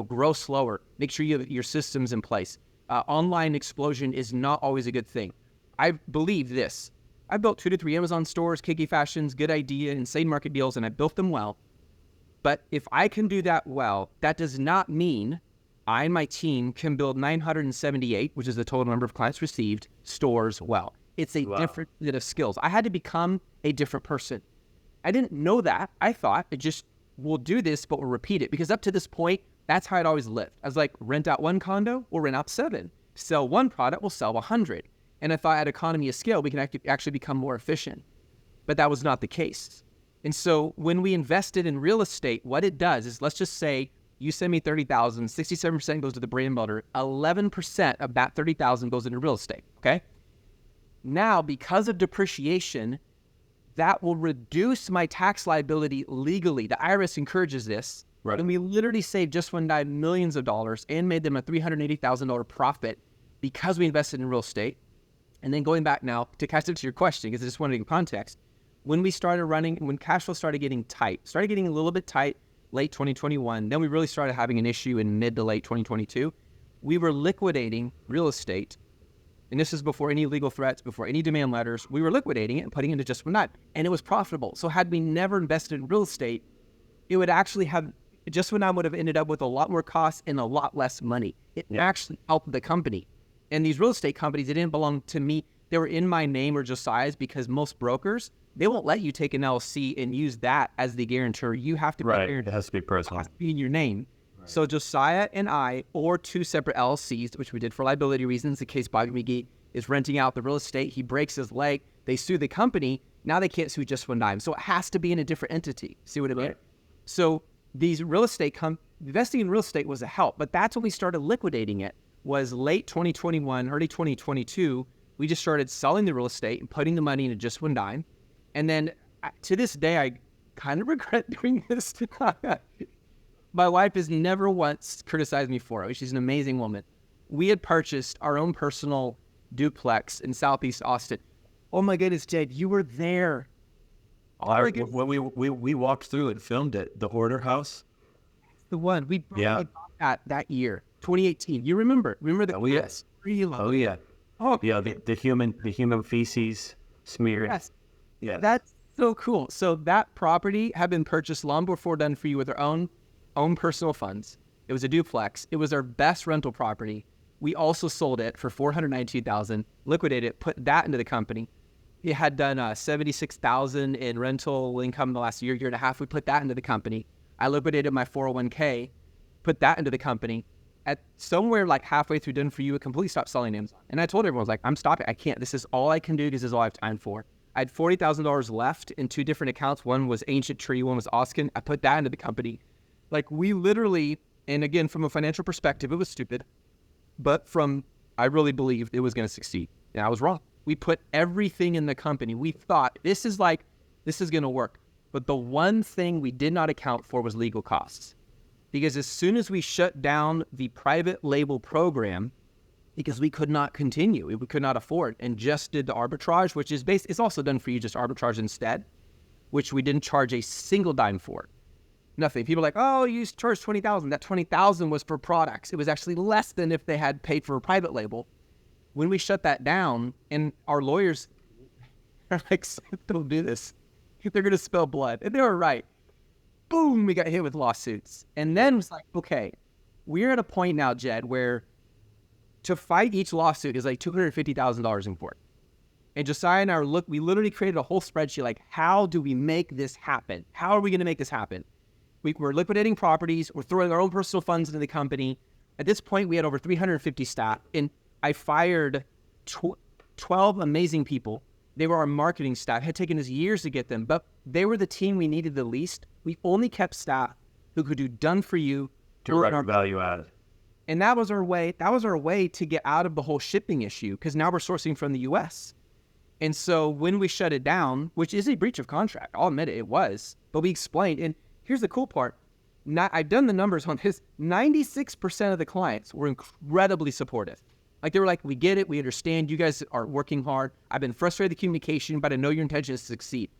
Grow slower. Make sure you have your systems in place. Online explosion is not always a good thing. I believe this. I built 2 to 3 Amazon stores, KK Fashions, Good Idea, Insane Market Deals, and I built them well. But if I can do that well, that does not mean I and my team can build 978, which is the total number of clients received, stores well. It's a different set of skills. I had to become a different person. I didn't know that. I thought we'll do this, but we'll repeat it. Because up to this point, that's how I'd always lived. I was like, rent out 1 condo, we'll rent out 7. Sell 1 product, we'll sell 100. And if I had economy of scale, we can actually become more efficient. But that was not the case. And so when we invested in real estate, what it does is, let's just say you send me 30,000, 67% goes to the brand builder, 11% of that 30,000 goes into real estate, okay? Now, because of depreciation, that will reduce my tax liability legally. The IRS encourages this. Right. And we literally saved Just One Dime millions of dollars and made them a $380,000 profit because we invested in real estate. And then going back now to catch up to your question, because I just wanted to give context, when cash flow started getting a little bit tight late 2021, then we really started having an issue in mid to late 2022. We were liquidating real estate. And this is before any legal threats, before any demand letters. We were liquidating it and putting it into Just One Dime. And it was profitable. So had we never invested in real estate, it would actually have, Just One Dime would have ended up with a lot more costs and a lot less money. It actually helped the company. And these real estate companies, they didn't belong to me. They were in my name or Josiah's, because most brokers, they won't let you take an LLC and use that as the guarantor. You have to be It has to be personal. It has to be in your name. Right. So Josiah and I, or 2 separate LLCs, which we did for liability reasons, in case Bobby McGee is renting out the real estate, he breaks his leg, they sue the company, now they can't sue Just One Dime. So it has to be in a different entity. See what I mean? Right. So these real estate, investing in real estate was a help, but that's when we started liquidating it, was late 2021, early 2022. We just started selling the real estate and putting the money into Just One Dime. And then to this day, I kind of regret doing this. My wife has never once criticized me for it. She's an amazing woman. We had purchased our own personal duplex in Southeast Austin. Oh my goodness, Jade, you were there. When we walked through and filmed it, the Hoarder House. The one we bought that year, 2018. You remember the yes. Oh yeah. Oh yeah, the human feces smeared. Yes. Yeah. That's so cool. So that property had been purchased long before Done For You with our own personal funds. It was a duplex. It was our best rental property. We also sold it for $492,000, liquidated it, put that into the company. It had done $76,000 in rental income in the last year and a half. We put that into the company. I liquidated my 401k, put that into the company. At somewhere like halfway through Done For You, it completely stopped selling Amazon. And I told everyone, I was like, I'm stopping. I can't. This is all I can do because this is all I have time for. I had $40,000 left in 2 different accounts. One was Ancient Tree, one was Oskin. I put that into the company. Like, we literally, and again, from a financial perspective, it was stupid. But I really believed it was going to succeed. And I was wrong. We put everything in the company. We thought, this is going to work. But the one thing we did not account for was legal costs. Because as soon as we shut down the private label program, because we could not continue, we could not afford, and just did the arbitrage, which is it's also Done For You, just arbitrage instead, which we didn't charge a single dime for. Nothing. People are like, oh, you charged $20,000. That $20,000 was for products. It was actually less than if they had paid for a private label. When we shut that down, and our lawyers are like, don't do this. They're going to spill blood. And they were right. Boom, we got hit with lawsuits. And then it's like, okay, we're at a point now, Jed, where to fight each lawsuit is like $250,000 in court. And Josiah and I we literally created a whole spreadsheet, like, how do we make this happen? How are we going to make this happen? We're liquidating properties. We're throwing our own personal funds into the company. At this point, we had over 350 staff. And I fired 12 amazing people. They were our marketing staff. It had taken us years to get them, but they were the team we needed the least. We only kept staff who could do Done For You, Direct value add. And that was our way to get out of the whole shipping issue, because now we're sourcing from the US. And so when we shut it down, which is a breach of contract, I'll admit it was, but we explained. And here's the cool part. I've done the numbers on this. 96% of the clients were incredibly supportive. Like, they were like, we get it. We understand you guys are working hard. I've been frustrated with the communication, but I know your intention is to succeed.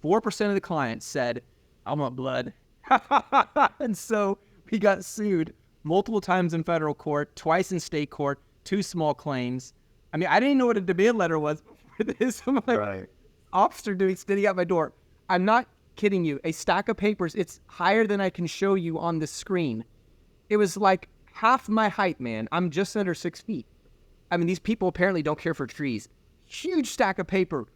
4% of the clients said, I want blood. And so we got sued multiple times in federal court, twice in state court, 2 small claims. I mean, I didn't know what a demand letter was for this. I'm like, Right. officer standing at my door. I'm not kidding you. A stack of papers. It's higher than I can show you on the screen. It was like half my height, man. I'm just under 6 feet. I mean, these people apparently don't care for trees. Huge stack of paper.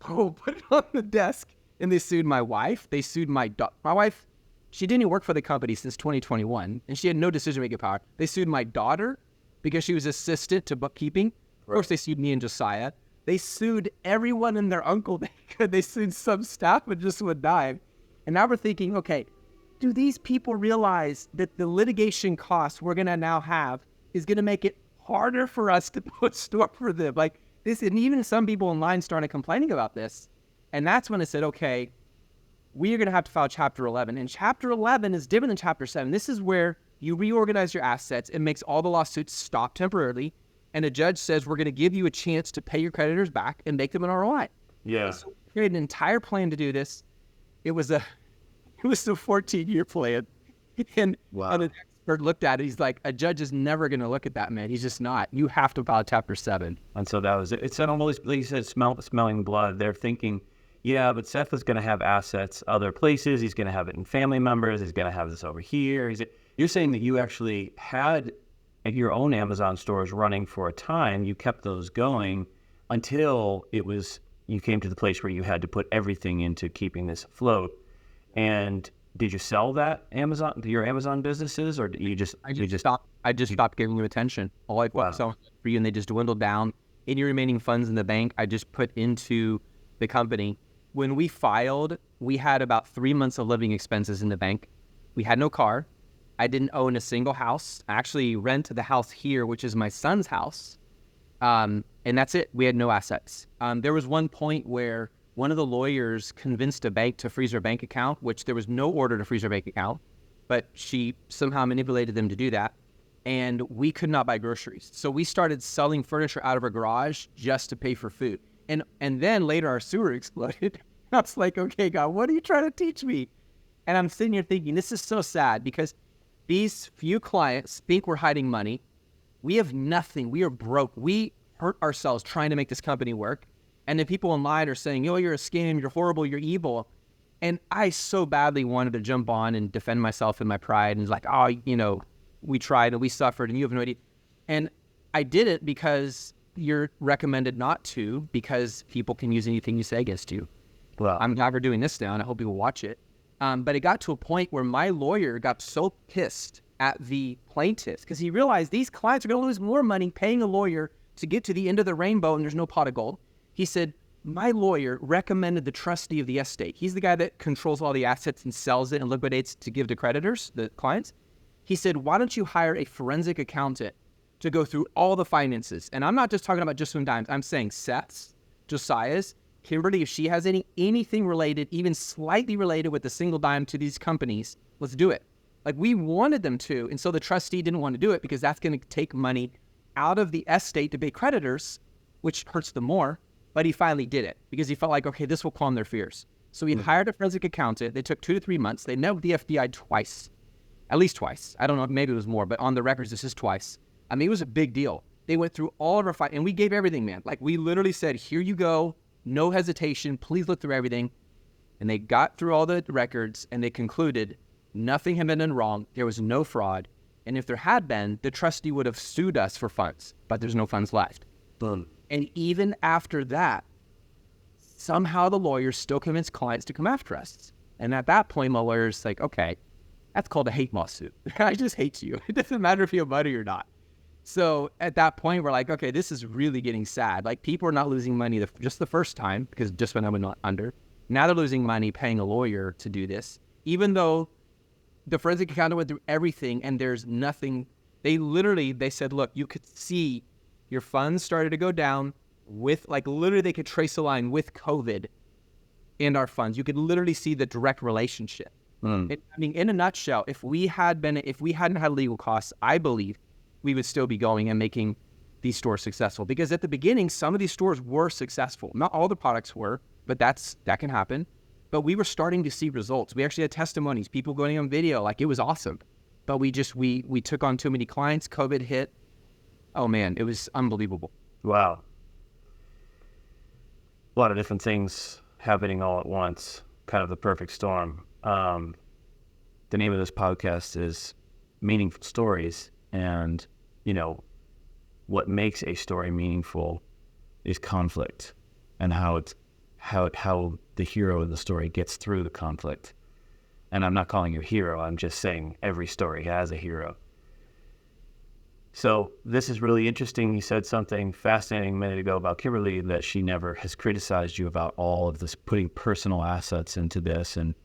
Oh, put it on the desk. And they sued my wife. They sued my wife. She didn't even work for the company since 2021, and she had no decision-making power. They sued my daughter because she was assistant to bookkeeping. Of course, they sued me and Josiah. They sued everyone and their uncle they could. They sued some staff and just would die. And now we're thinking, okay, do these people realize that the litigation costs we're going to now have is going to make it harder for us to put store for them? Like this, and even some people online started complaining about this. And that's when I said, okay, we are going to have to file Chapter 11. And Chapter 11 is different than Chapter 7. This is where you reorganize your assets. It makes all the lawsuits stop temporarily. And a judge says, we're going to give you a chance to pay your creditors back and make them an ROI. Yeah. So we created an entire plan to do this. It was a 14-year plan. And Wow. an expert looked at it. He's like, a judge is never going to look at that, man. He's just not. You have to file Chapter 7. And so that was it. It's almost, like you said, smelling blood. They're thinking, yeah, but Seth is going to have assets other places. He's going to have it in family members. He's going to have this over here. You're saying that you actually had your own Amazon stores running for a time. You kept those going until you came to the place where you had to put everything into keeping this afloat. And did you sell that your Amazon businesses, or you just stopped giving you attention. All I focused on for you, and they just dwindled down. Any remaining funds in the bank, I just put into the company. When we filed, we had about 3 months of living expenses in the bank. We had no car. I didn't own a single house. I actually rent the house here, which is my son's house. And that's it. We had no assets. There was one point where one of the lawyers convinced a bank to freeze our bank account, which there was no order to freeze our bank account, but she somehow manipulated them to do that. And we could not buy groceries. So we started selling furniture out of our garage just to pay for food. And then later our sewer exploded. I was like, okay, God, what are you trying to teach me? And I'm sitting here thinking, this is so sad because these few clients think we're hiding money. We have nothing. We are broke. We hurt ourselves trying to make this company work. And then people online are saying, oh, you're a scam, you're horrible, you're evil. And I so badly wanted to jump on and defend myself in my pride. And it's like, oh, we tried and we suffered and you have no idea. And I did it because you're recommended not to, because people can use anything you say against you. Well, I'm never doing this now, and I hope people watch it. But it got to a point where my lawyer got so pissed at the plaintiffs because he realized these clients are going to lose more money paying a lawyer to get to the end of the rainbow and there's no pot of gold. He said, my lawyer recommended the trustee of the estate. He's the guy that controls all the assets and sells it and liquidates to give to creditors, the clients. He said, why don't you hire a forensic accountant to go through all the finances? And I'm not just talking about just some dimes. I'm saying Seth's, Josiah's, Kimberly, if she has anything related, even slightly related with a single dime to these companies, let's do it. Like we wanted them to. And so the trustee didn't want to do it because that's going to take money out of the estate to pay creditors, which hurts them more. But he finally did it because he felt like, okay, this will calm their fears. So he hired a forensic accountant. They took 2 to 3 months. They met with the FBI twice, at least twice. I don't know, maybe it was more, but on the records, this is twice. I mean, it was a big deal. They went through all of our fight and we gave everything, man. Like we literally said, here you go. No hesitation. Please look through everything. And they got through all the records and they concluded nothing had been done wrong. There was no fraud. And if there had been, the trustee would have sued us for funds, but there's no funds left. boom. And even after that, somehow the lawyers still convince clients to come after us. And at that point, my lawyer's like, okay, that's called a hate lawsuit. I just hate you. It doesn't matter if you have money or not. So at that point, we're like, okay, this is really getting sad. Like people are not losing money just the first time because just when I went under. Now they're losing money paying a lawyer to do this, even though the forensic accountant went through everything, and there's nothing. They said, look, you could see your funds started to go down with, like, literally they could trace a line with COVID in our funds. You could literally see the direct relationship. I mean, in a nutshell, if we hadn't had legal costs, I believe we would still be going and making these stores successful. Because at the beginning, some of these stores were successful. Not all the products were, but that can happen. But we were starting to see results. We actually had testimonies, people going on video, like it was awesome. But we took on too many clients. COVID hit. Oh man, it was unbelievable. Wow. A lot of different things happening all at once, kind of the perfect storm. The name of this podcast is Meaningful Stories, and what makes a story meaningful is conflict, and how the hero of the story gets through the conflict. And I'm not calling you a hero, I'm just saying every story has a hero. So this is really interesting. You said something fascinating a minute ago about Kimberly, that she never has criticized you about all of this, putting personal assets into this. And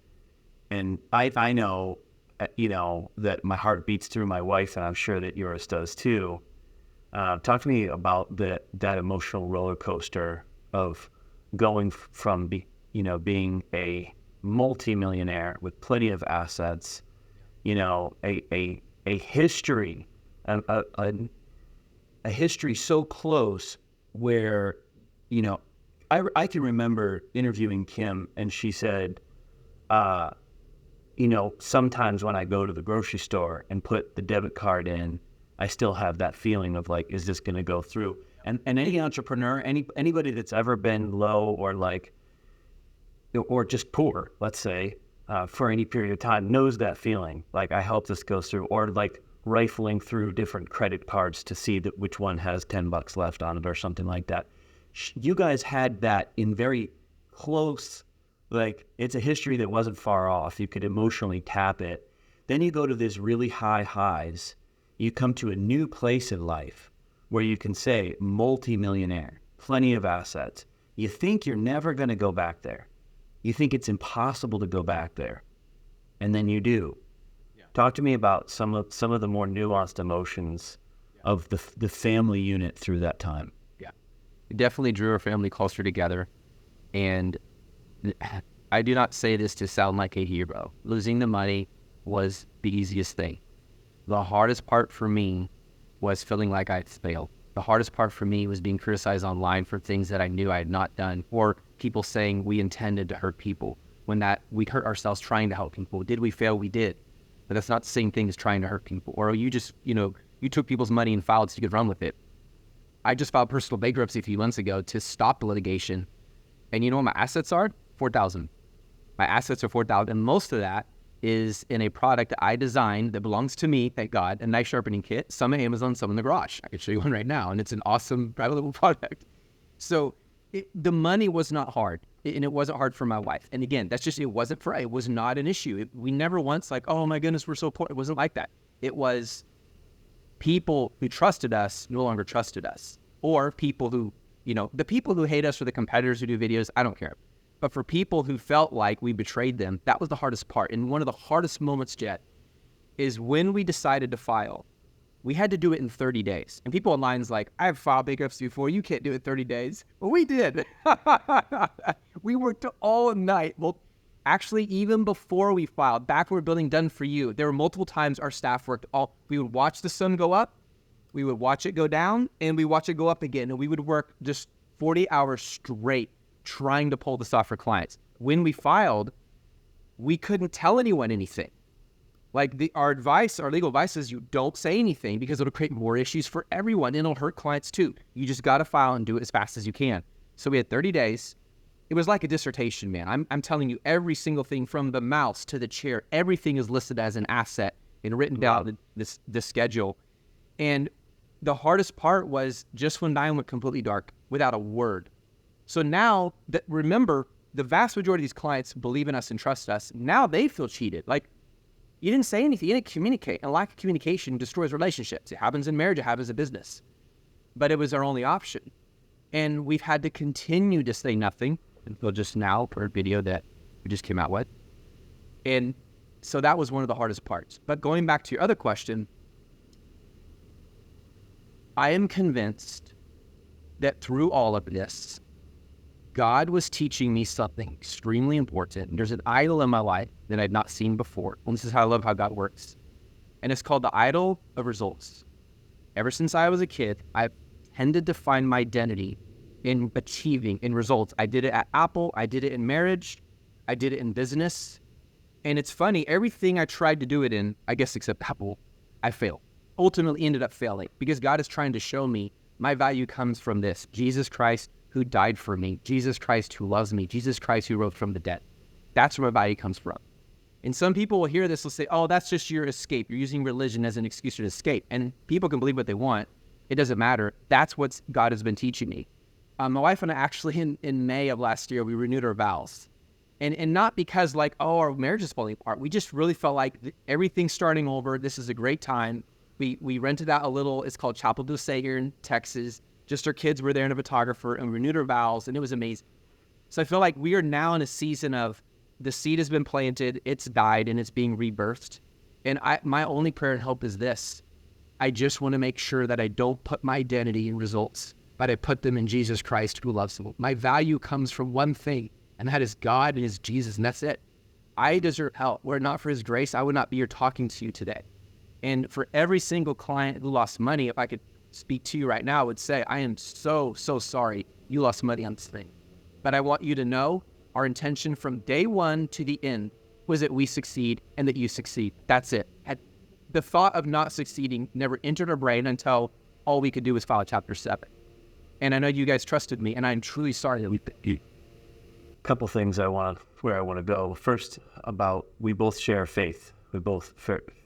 I know, that my heart beats through my wife, and I'm sure that yours does too. Talk to me about that emotional roller coaster of going from being a multimillionaire with plenty of assets, a history, a history so close where, I can remember interviewing Kim, and she said, sometimes when I go to the grocery store and put the debit card in, I still have that feeling of like, is this going to go through? And any entrepreneur, anybody that's ever been low or just poor, let's say, for any period of time knows that feeling. Like, I hope this goes through, or like rifling through different credit cards to see which one has $10 left on it or something like that. You guys had that in very close. Like, it's a history that wasn't far off. You could emotionally tap it. Then you go to these really high highs. You come to a new place in life where you can say, multi-millionaire, plenty of assets. You think you're never going to go back there. You think it's impossible to go back there. And then you do. Yeah. Talk to me about some of the more nuanced emotions of the family unit through that time. Yeah. It definitely drew our family closer together. And I do not say this to sound like a hero. Losing the money was the easiest thing. The hardest part for me was feeling like I'd failed. The hardest part for me was being criticized online for things that I knew I had not done, or people saying we intended to hurt people, when that we hurt ourselves trying to help people. Did we fail? We did. But that's not the same thing as trying to hurt people. Or you just, you took people's money and filed so you could run with it. I just filed personal bankruptcy a few months ago to stop the litigation. And you know what my assets are? $4,000. My assets are $4,000, and most of that is in a product that I designed that belongs to me, thank God, a knife sharpening kit, some at Amazon, some in the garage. I can show you one right now, and it's an awesome private label product. So the money was not hard, and it wasn't hard for my wife. And again, it was not an issue. We never once like, oh my goodness, we're so poor. It wasn't like that. It was people who trusted us no longer trusted us, or people who, the people who hate us or the competitors who do videos, I don't care. But for people who felt like we betrayed them, that was the hardest part. And one of the hardest moments, Jet, is when we decided to file. We had to do it in 30 days. And people online's like, I've filed bankruptcy before. You can't do it in 30 days. Well, we did. We worked all night. Well, actually, even before we filed, back when we were building Done For You, there were multiple times our staff worked we would watch the sun go up, we would watch it go down, and we watch it go up again. And we would work just 40 hours straight trying to pull this off for clients. When we filed, we couldn't tell anyone anything. Like our legal advice is you don't say anything because it'll create more issues for everyone and it'll hurt clients too. You just got to file and do it as fast as you can. So we had 30 days. It was like a dissertation, man. I'm telling you, every single thing from the mouse to the chair, everything is listed as an asset and written down the schedule. And the hardest part was just when Diane went completely dark without a word. So now, remember, the vast majority of these clients believe in us and trust us. Now they feel cheated. Like, you didn't say anything. You didn't communicate. And lack of communication destroys relationships. It happens in marriage. It happens in business. But it was our only option. And we've had to continue to say nothing until just now, per video that we just came out with. And so that was one of the hardest parts. But going back to your other question, I am convinced that through all of this, God was teaching me something extremely important. There's an idol in my life that I'd not seen before. And this is how I love how God works. And it's called the idol of results. Ever since I was a kid, I've tended to find my identity in achieving, in results. I did it at Apple. I did it in marriage. I did it in business. And it's funny, everything I tried to do it in, I guess except Apple, I failed. Ultimately ended up failing because God is trying to show me my value comes from this. Jesus Christ who died for me. Jesus Christ who loves me. Jesus Christ who rose from the dead. That's where my value comes from. And some people will hear this, will say, oh, that's just your escape. You're using religion as an excuse to escape. And people can believe what they want. It doesn't matter. That's what God has been teaching me. My wife and I actually in May of last year, we renewed our vows. And not because like, oh, our marriage is falling apart. We just really felt like everything's starting over. This is a great time. We rented out a little, it's called Chapel Dulce here in Texas. Just our kids were there and a photographer, and we renewed our vows, and it was amazing. So I feel like we are now in a season of the seed has been planted, it's died, and it's being rebirthed. And my only prayer and hope is this. I just want to make sure that I don't put my identity in results, but I put them in Jesus Christ who loves me. My value comes from one thing, and that is God and his Jesus, and that's it. I deserve help. Were it not for his grace, I would not be here talking to you today. And for every single client who lost money, if I could speak to you right now, I would say, I am so, so sorry you lost money on this thing. But I want you to know our intention from day one to the end was that we succeed and that you succeed. That's it. The thought of not succeeding never entered our brain until all we could do was file Chapter 7. And I know you guys trusted me, and I'm truly sorry that we did. Couple things where I want to go. First, about we both share faith. We both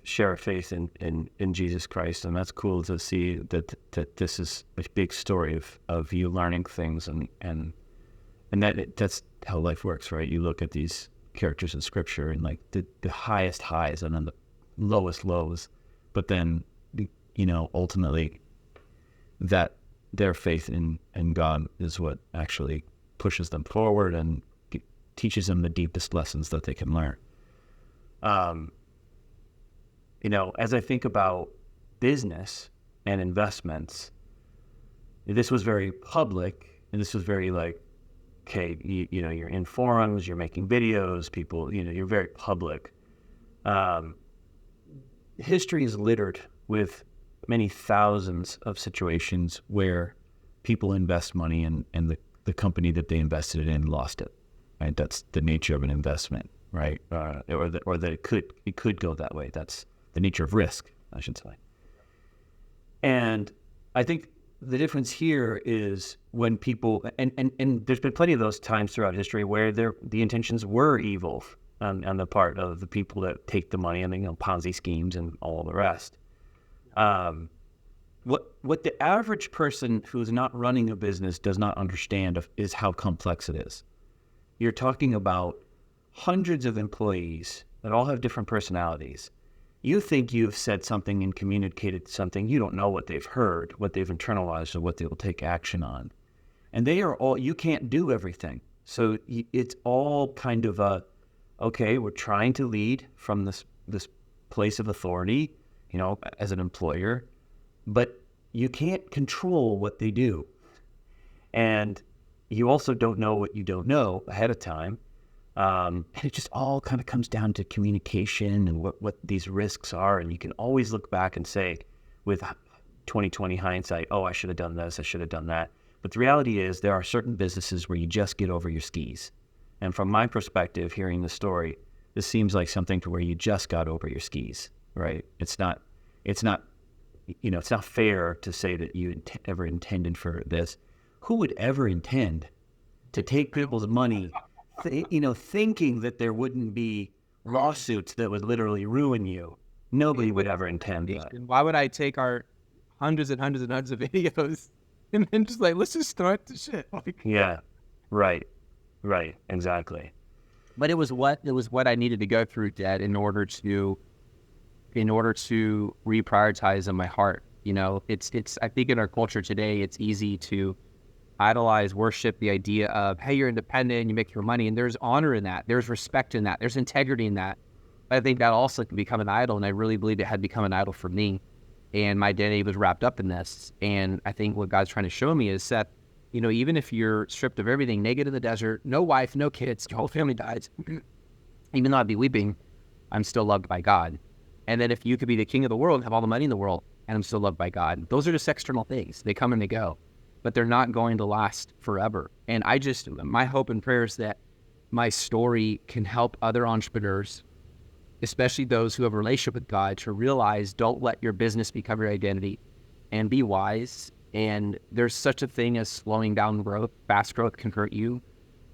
share a faith in Jesus Christ, and that's cool to see that this is a big story of you learning things, and that's how life works, right? You look at these characters in Scripture and like the highest highs and then the lowest lows, but then ultimately that their faith in God is what actually pushes them forward and teaches them the deepest lessons that they can learn. As I think about business and investments, this was very public, and this was very like, okay, you're in forums, you're making videos, people, you're very public. History is littered with many thousands of situations where people invest money and the company that they invested in lost it. Right? That's the nature of an investment, right? Or that it could go that way. That's the nature of risk, I should say. And I think the difference here is when people, and there's been plenty of those times throughout history where the intentions were evil on the part of the people that take the money and Ponzi schemes and all the rest. What the average person who's not running a business does not understand is how complex it is. You're talking about hundreds of employees that all have different personalities. You think you've said something and communicated something. You don't know what they've heard, what they've internalized, or what they will take action on. And you can't do everything. So it's all kind of okay, we're trying to lead from this place of authority, as an employer, but you can't control what they do. And you also don't know what you don't know ahead of time. And it just all kind of comes down to communication and what these risks are. And you can always look back and say, with 20/20 hindsight, oh, I should have done this, I should have done that. But the reality is there are certain businesses where you just get over your skis. And from my perspective, hearing the story, this seems like something to where you just got over your skis, right? It's not fair to say that you ever intended for this. Who would ever intend to take people's money, thinking that there wouldn't be lawsuits that would literally ruin you? Nobody would ever intend that. Why would I take our hundreds and hundreds and hundreds of videos and then just like, let's just start the shit? Yeah, right, exactly. But it was what I needed to go through, Dad, in order to reprioritize in my heart. It's I think in our culture today, it's easy to idolize, worship the idea of, hey, you're independent, you make your money, and there's honor in that, there's respect in that, there's integrity in that. I think that also can become an idol, and I really believe it had become an idol for me. And my identity was wrapped up in this. And I think what God's trying to show me is that, even if you're stripped of everything, naked in the desert, no wife, no kids, your whole family dies, even though I'd be weeping, I'm still loved by God. And then if you could be the king of the world and have all the money in the world, and I'm still loved by God, those are just external things. They come and they go, but they're not going to last forever. And my hope and prayer is that my story can help other entrepreneurs, especially those who have a relationship with God, to realize, don't let your business become your identity, and be wise. And there's such a thing as slowing down growth. Fast growth can hurt you.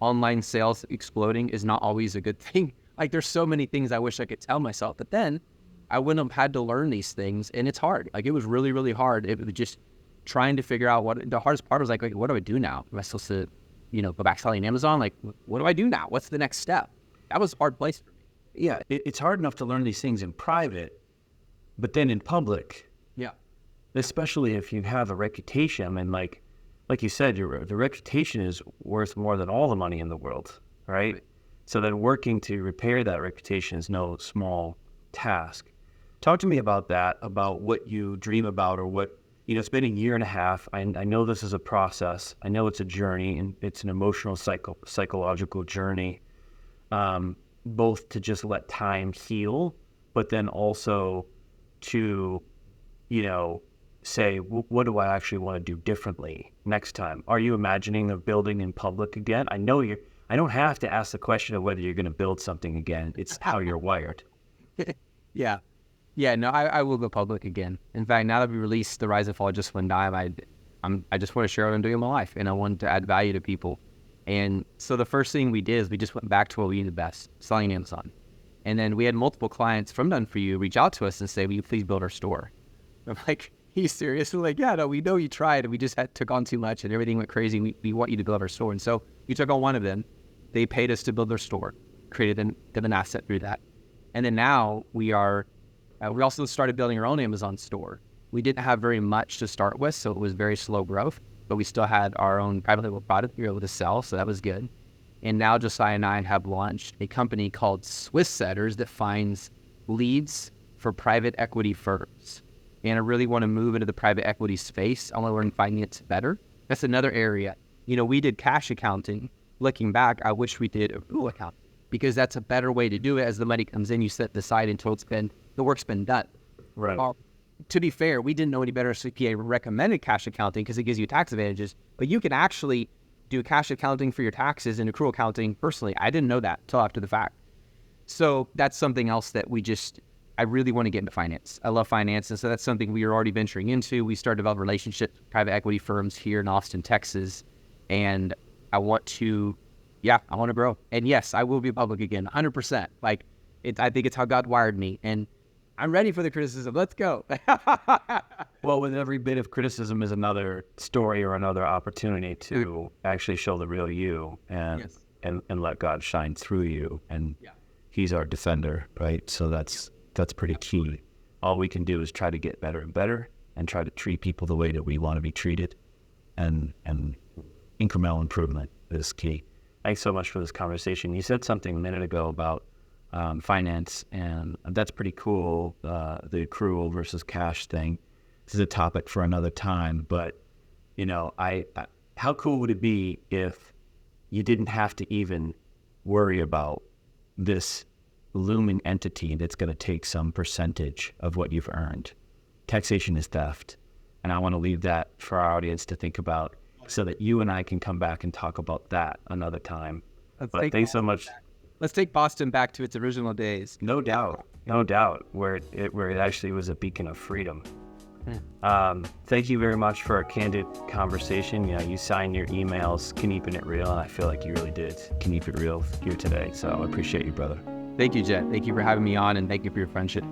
Online sales exploding is not always a good thing. Like, there's so many things I wish I could tell myself, but then I wouldn't have had to learn these things. And it's hard. Like, it was really, really hard. It was just trying to figure out the hardest part was like, what do I do now? Am I supposed to, go back selling Amazon? Like, what do I do now? What's the next step? That was a hard place for me. Yeah, it's hard enough to learn these things in private, but then in public, Yeah. especially if you have a reputation, and like you said, the reputation is worth more than all the money in the world, right? So then working to repair that reputation is no small task. Talk to me about that, about what you dream about, or what, it's been a year and a half. I know this is a process. I know it's a journey, and it's an emotional, psychological journey. Both to just let time heal, but then also to, say, what do I actually want to do differently next time? Are you imagining of building in public again? I don't have to ask the question of whether you're going to build something again. It's how you're wired. Yeah. Yeah, no, I will go public again. In fact, now that we released The Rise and Fall of Just One Dime, I just want to share what I'm doing in my life, and I want to add value to people. And so the first thing we did is we just went back to what we did best, selling Amazon. And then we had multiple clients from Done For You reach out to us and say, will you please build our store? I'm like, are you serious? We're like, yeah, no, we know you tried, and we just took on too much, and everything went crazy. We want you to build our store. And so we took on one of them. They paid us to build their store, created them an asset through that. And then now we also started building our own Amazon store. We didn't have very much to start with, so it was very slow growth, but we still had our own private label product we were able to sell, so that was good. And now Josiah and I have launched a company called Swiss Setters that finds leads for private equity firms. And I really want to move into the private equity space. I want to learn finance better. That's another area. We did cash accounting. Looking back, I wish we did accrual accounting, because that's a better way to do it. As the money comes in, you set it aside until the work's been done. Right. To be fair, we didn't know any better. CPA recommended cash accounting because it gives you tax advantages, but you can actually do cash accounting for your taxes and accrual accounting personally. I didn't know that until after the fact. So that's something else that I really want to get into finance. I love finance, and so that's something we are already venturing into. We started developing relationships with private equity firms here in Austin, Texas, and I want to grow. And yes, I will be public again, 100%. I think it's how God wired me, and I'm ready for the criticism. Let's go. Well, with every bit of criticism is another story or another opportunity to actually show the real you and let God shine through you. And He's our defender, right? So that's pretty key. All we can do is try to get better and better, and try to treat people the way that we want to be treated. And incremental improvement is key. Thanks so much for this conversation. You said something a minute ago about finance, and that's pretty cool, the accrual versus cash thing. This is a topic for another time, but how cool would it be if you didn't have to even worry about this looming entity that's going to take some percentage of what you've earned? Taxation is theft, and I want to leave that for our audience to think about, so that you and I can come back and talk about that another time. But thanks so much. Let's take Boston back to its original days. No doubt, where it actually was a beacon of freedom. Thank you very much for a candid conversation. You signed your emails, keeping it real, and I feel like you really did keep it real here today. So I appreciate you, brother. Thank you, Jet. Thank you for having me on, and thank you for your friendship.